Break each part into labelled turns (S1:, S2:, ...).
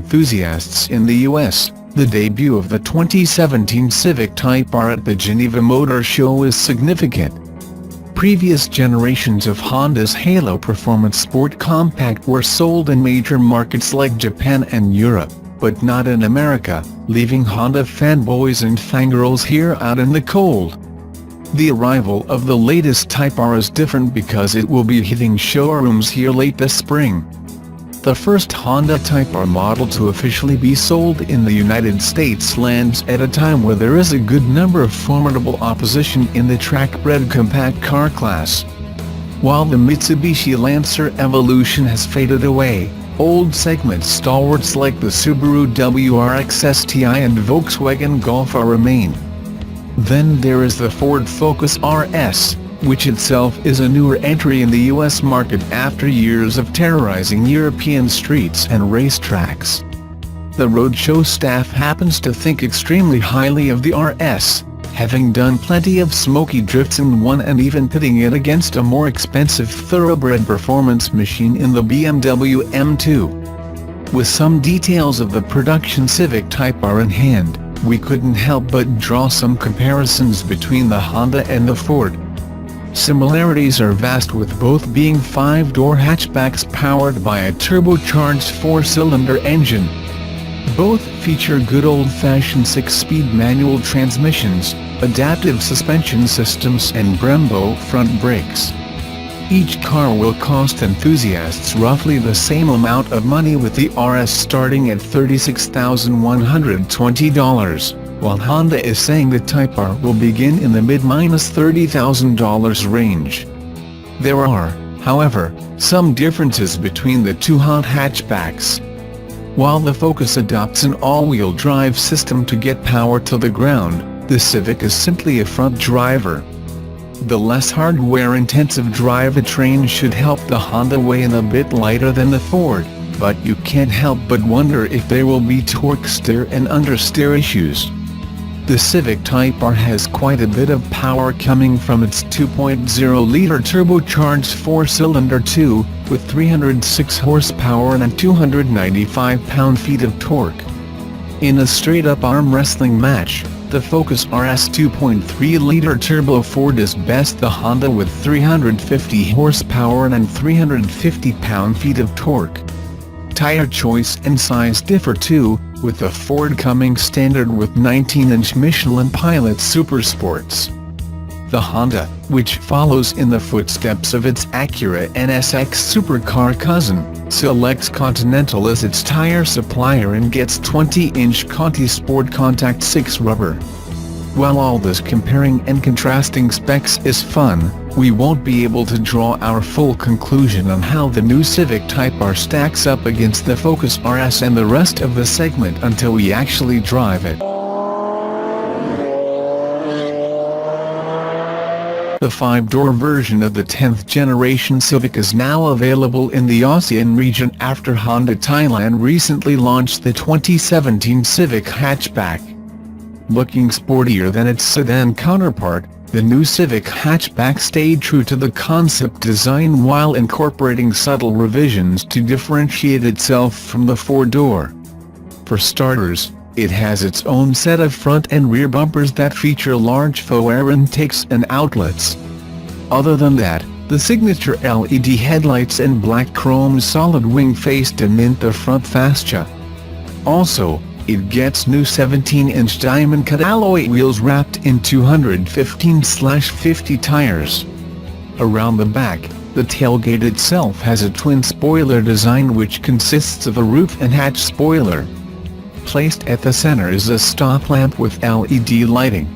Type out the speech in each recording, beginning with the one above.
S1: enthusiasts in the US, the debut of the 2017 Civic Type R at the Geneva Motor Show is significant. Previous generations of Honda's Halo Performance Sport Compact were sold in major markets like Japan and Europe, but not in America, leaving Honda fanboys and fangirls here out in the cold. The arrival of the latest Type R is different because it will be hitting showrooms here late this spring. The first Honda Type R model to officially be sold in the United States lands at a time where there is a good number of formidable opposition in the track-bred compact car class. While the Mitsubishi Lancer Evolution has faded away, old segment stalwarts like the Subaru WRX STI and Volkswagen Golf R remain. Then there is the Ford Focus RS, which itself is a newer entry in the US market after years of terrorizing European streets and racetracks. The roadshow staff happens to think extremely highly of the RS, having done plenty of smoky drifts in one and even pitting it against a more expensive thoroughbred performance machine in the BMW M2. With some details of the production Civic Type R in hand, we couldn't help but draw some comparisons between the Honda and the Ford. Similarities are vast, with both being 5-door hatchbacks powered by a turbocharged 4-cylinder engine. Both feature good old-fashioned 6-speed manual transmissions, adaptive suspension systems and Brembo front brakes. Each car will cost enthusiasts roughly the same amount of money, with the RS starting at $36,120. While Honda is saying the Type R will begin in the mid-$30,000 range. There are, however, some differences between the two hot hatchbacks. While the Focus adopts an all-wheel drive system to get power to the ground, the Civic is simply a front driver. The less hardware-intensive drivetrain should help the Honda weigh in a bit lighter than the Ford, but you can't help but wonder if there will be torque steer and understeer issues. The Civic Type R has quite a bit of power coming from its 2.0-liter turbocharged 4-cylinder 2, with 306 horsepower and 295 pound-feet of torque. In a straight-up arm wrestling match, the Focus RS 2.3-liter turbo Ford is best the Honda with 350 horsepower and 350 pound-feet of torque. Tire choice and size differ too, with the Ford coming standard with 19-inch Michelin Pilot Supersports. The Honda, which follows in the footsteps of its Acura NSX supercar cousin, selects Continental as its tire supplier and gets 20-inch Conti Sport Contact 6 rubber. While all this comparing and contrasting specs is fun, we won't be able to draw our full conclusion on how the new Civic Type R stacks up against the Focus RS and the rest of the segment until we actually drive it. The 5-door version of the 10th generation Civic is now available in the ASEAN region after Honda Thailand recently launched the 2017 Civic hatchback. Looking sportier than its sedan counterpart, the new Civic hatchback stayed true to the concept design while incorporating subtle revisions to differentiate itself from the 4-door. For starters, it has its own set of front and rear bumpers that feature large faux air intakes and outlets. Other than that, the signature LED headlights and black chrome solid wing face mint the front fascia. Also, it gets new 17-inch diamond-cut alloy wheels wrapped in 215/50 tires. Around the back, the tailgate itself has a twin spoiler design which consists of a roof and hatch spoiler. Placed at the center is a stop lamp with LED lighting.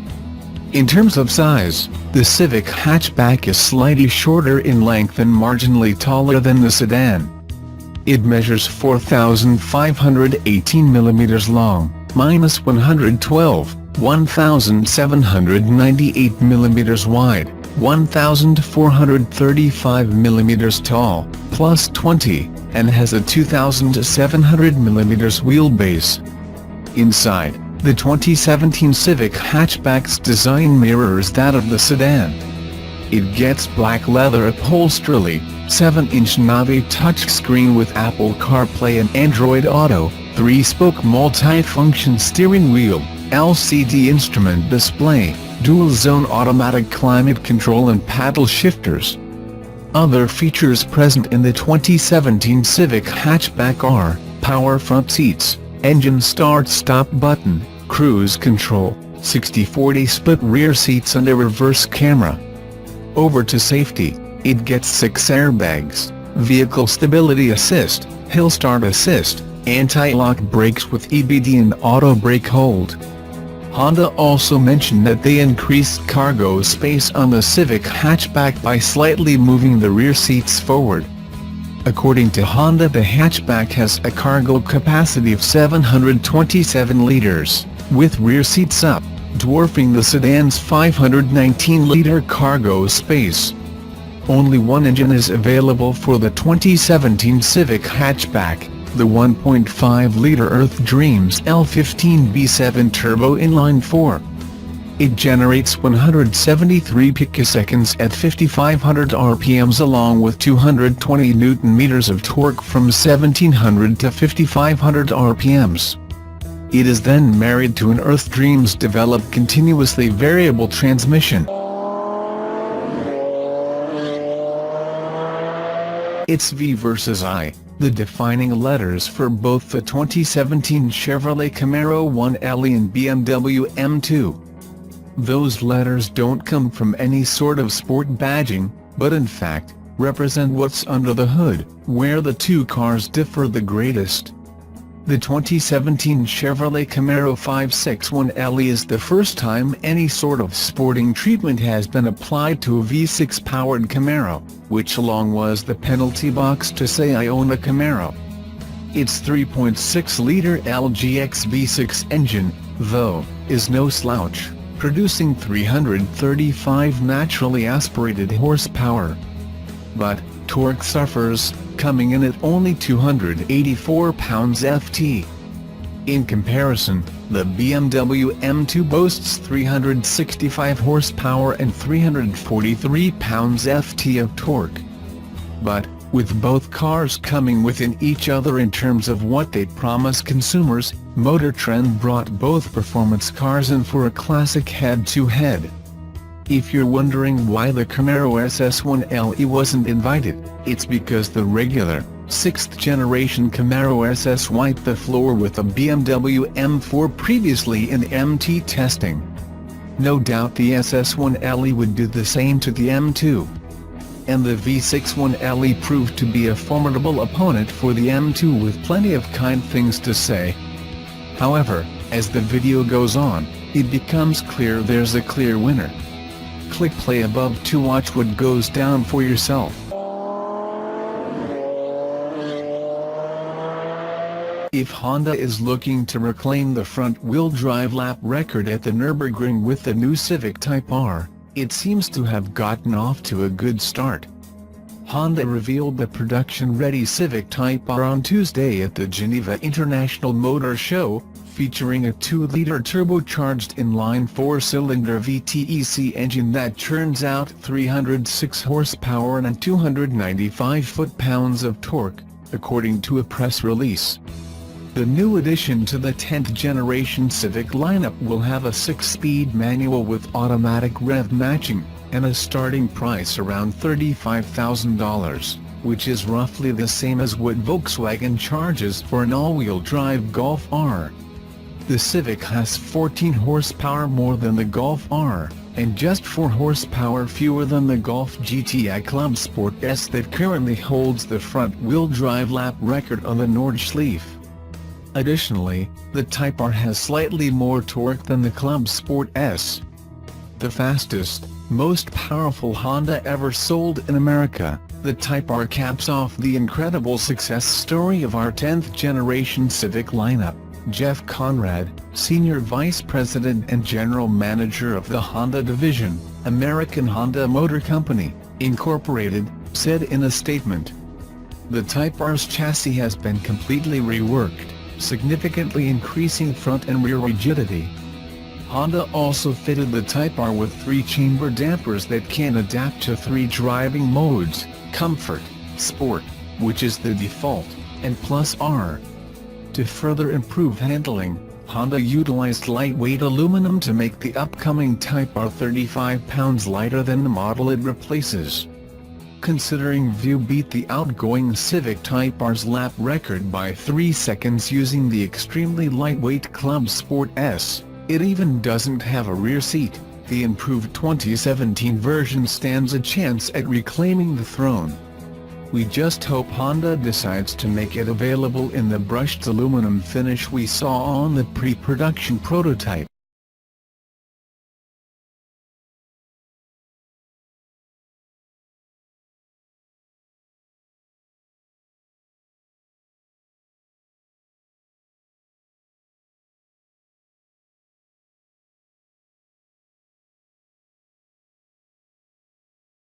S1: In terms of size, the Civic hatchback is slightly shorter in length and marginally taller than the sedan. It measures 4,518 mm long, -112, 1,798 mm wide, 1,435 mm tall, +20, and has a 2,700 mm wheelbase. Inside, the 2017 Civic hatchback's design mirrors that of the sedan. It gets black leather upholstery, 7-inch Navi touchscreen with Apple CarPlay and Android Auto, 3-spoke multi-function steering wheel, LCD instrument display, dual-zone automatic climate control and paddle shifters. Other features present in the 2017 Civic hatchback are power front seats, engine start-stop button, cruise control, 60/40 split rear seats and a reverse camera. Over to safety, it gets 6 airbags, vehicle stability assist, hill start assist, anti-lock brakes with EBD and auto brake hold. Honda also mentioned that they increased cargo space on the Civic hatchback by slightly moving the rear seats forward. According to Honda, the hatchback has a cargo capacity of 727 liters, with rear seats up, dwarfing the sedan's 519-liter cargo space. Only one engine is available for the 2017 Civic hatchback, the 1.5-liter Earth Dreams L15 B7 Turbo Inline-4. It generates 173 picoseconds at 5,500 RPMs along with 220 Nm of torque from 1,700 to 5,500 RPMs. It is then married to an Earth Dreams developed continuously variable transmission. It's V versus I, the defining letters for both the 2017 Chevrolet Camaro 1LE and BMW M2. Those letters don't come from any sort of sport badging, but in fact, represent what's under the hood, where the two cars differ the greatest. The 2017 Chevrolet Camaro 561LE is the first time any sort of sporting treatment has been applied to a V6-powered Camaro, which along was the penalty box to say I own a Camaro. Its 3.6-liter LGX V6 engine, though, is no slouch, producing 335 naturally aspirated horsepower. But torque suffers, coming in at only 284 pounds-ft. In comparison, the BMW M2 boasts 365 horsepower and 343 pounds-ft of torque. But, with both cars coming within each other in terms of what they promise consumers, Motor Trend brought both performance cars in for a classic head-to-head. If you're wondering why the Camaro SS1LE wasn't invited, it's because the regular, 6th-generation Camaro SS wiped the floor with a BMW M4 previously in MT testing. No doubt the SS1LE would do the same to the M2. And the V61LE proved to be a formidable opponent for the M2 with plenty of kind things to say. However, as the video goes on, it becomes clear there's a clear winner. Click play above to watch what goes down for yourself. If Honda is looking to reclaim the front-wheel drive lap record at the Nürburgring with the new Civic Type R, it seems to have gotten off to a good start. Honda revealed the production-ready Civic Type R on Tuesday at the Geneva International Motor Show, featuring a 2-liter turbocharged inline 4-cylinder VTEC engine that churns out 306 horsepower and 295 foot-pounds of torque, according to a press release. The new addition to the 10th-generation Civic lineup will have a 6-speed manual with automatic rev matching, and a starting price around $35,000, which is roughly the same as what Volkswagen charges for an all-wheel drive Golf R. The Civic has 14 horsepower more than the Golf R, and just 4 horsepower fewer than the Golf GTI Club Sport S that currently holds the front-wheel drive lap record on the Nordschleife. Additionally, the Type R has slightly more torque than the Club Sport S. The fastest, most powerful Honda ever sold in America, the Type R caps off the incredible success story of our 10th-generation Civic lineup. Jeff Conrad, Senior Vice President and General Manager of the Honda Division, American Honda Motor Company, Incorporated, said in a statement. The Type R's chassis has been completely reworked, significantly increasing front and rear rigidity. Honda also fitted the Type R with 3-chamber dampers that can adapt to 3 driving modes: Comfort, Sport, which is the default, and Plus R. To further improve handling, Honda utilized lightweight aluminum to make the upcoming Type R 35 pounds lighter than the model it replaces. Considering View beat the outgoing Civic Type R's lap record by 3 seconds using the extremely lightweight Club Sport S, it even doesn't have a rear seat, the improved 2017 version stands a chance at reclaiming the throne. We just hope Honda decides to make it available in the brushed aluminum finish we saw on the pre-production prototype.